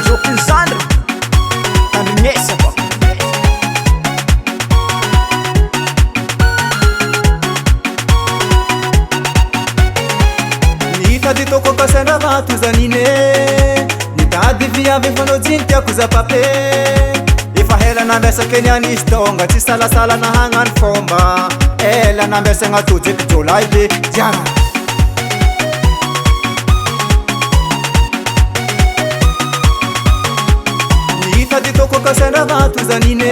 Joaquim Sandro Andrinesa pa Nitady toko kasana vato zanine Nitady viavy fanao jiny tiako zapape Efa hela nambesaky nianisy tonga tsy salasala nahagnano fomba Ela nambesagna tojeky jolay be jiagna Nitady toko kasana vato zanine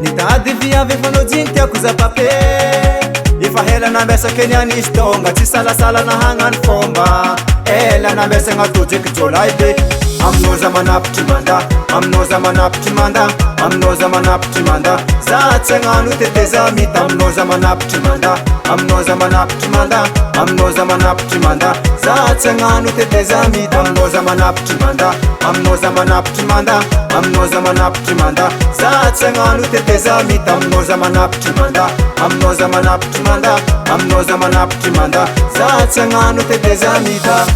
Nitady viavy fanao jiny tiako zapape Efa hela nambesaky nianisy tonga tsy salasala nahagnano fomba Ela nambesagna tojeky jolay be Aminao za manapitry manda Aminao za manapitry manda Aminao za manapitry manda Za tsy hagnano teteza mita Aminao za manapitry manda Aminao za manapitry manda Aminao za manapitry manda Za tsy hagnano teteza mita Aminao za manapitry manda Aminao za manapitry manda Aminao za manapitry manda Za tsy hagnano teteza mita Aminao za manapitry manda Aminao za manapitry manda Aminao za manapitry manda Za tsy hagnano teteza mita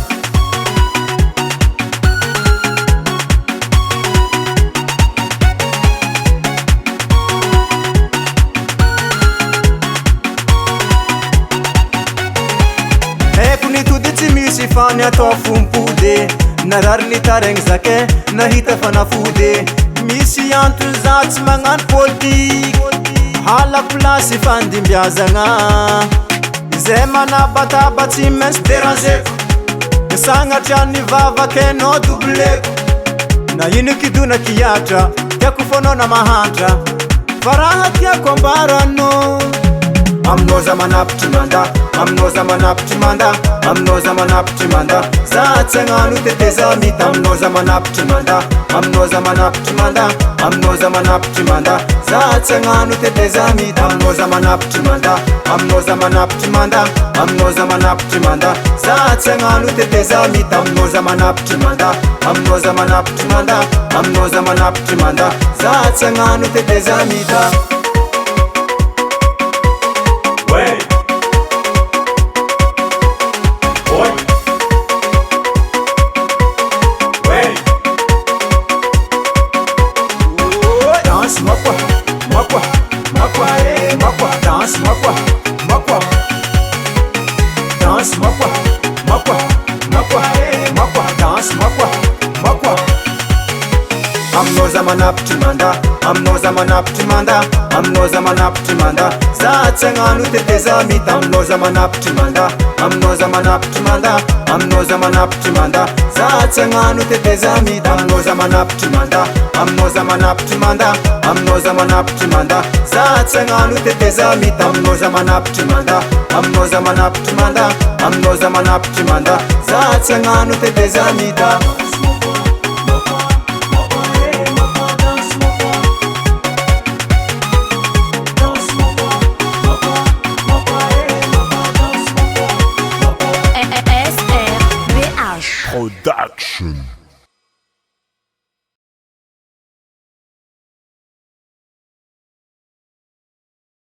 Fany atao fompode narary nitaregny zake nahita fanafode misy antony za tsy magnano politik hala plasy fandimbiazagna izay manabataba tsy maintsy déranzeko sagnatria nivavake anao dobleko na ino kidona kiatra tiako fonao na mahantra fa raha tiako ambarano Aminao za manapitry manda Aminao za manapitry manda Aminao za manapitry manda Za tsy hagnano teteza mita Aminao za manapitry manda Aminao za manapitry manda Aminao za manapitry manda Za tsy hagnano teteza mita Aminao za manapitry manda Aminao za manapitry manda Aminao za manapitry manda Za tsy hagnano teteza mita Aminao za manapitry manda Aminao za manapitry manda Aminao za manapitry manda Za tsy hagnano teteza mita Aminao za manapitry manda Aminao za manapitry manda Aminao za manapitry manda Za tsy hagnano teteza mita Aminao za manapitry manda Aminao za manapitry manda Aminao za manapitry manda Za tsy hagnano teteza mita Aminao za manapitry manda Aminao za manapitry manda Aminao za manapitry manda Za tsy hagnano teteza mita Aminao za manapitry manda Aminao za manapitry manda Aminao za manapitry manda Za tsy hagnano teteza mita Production.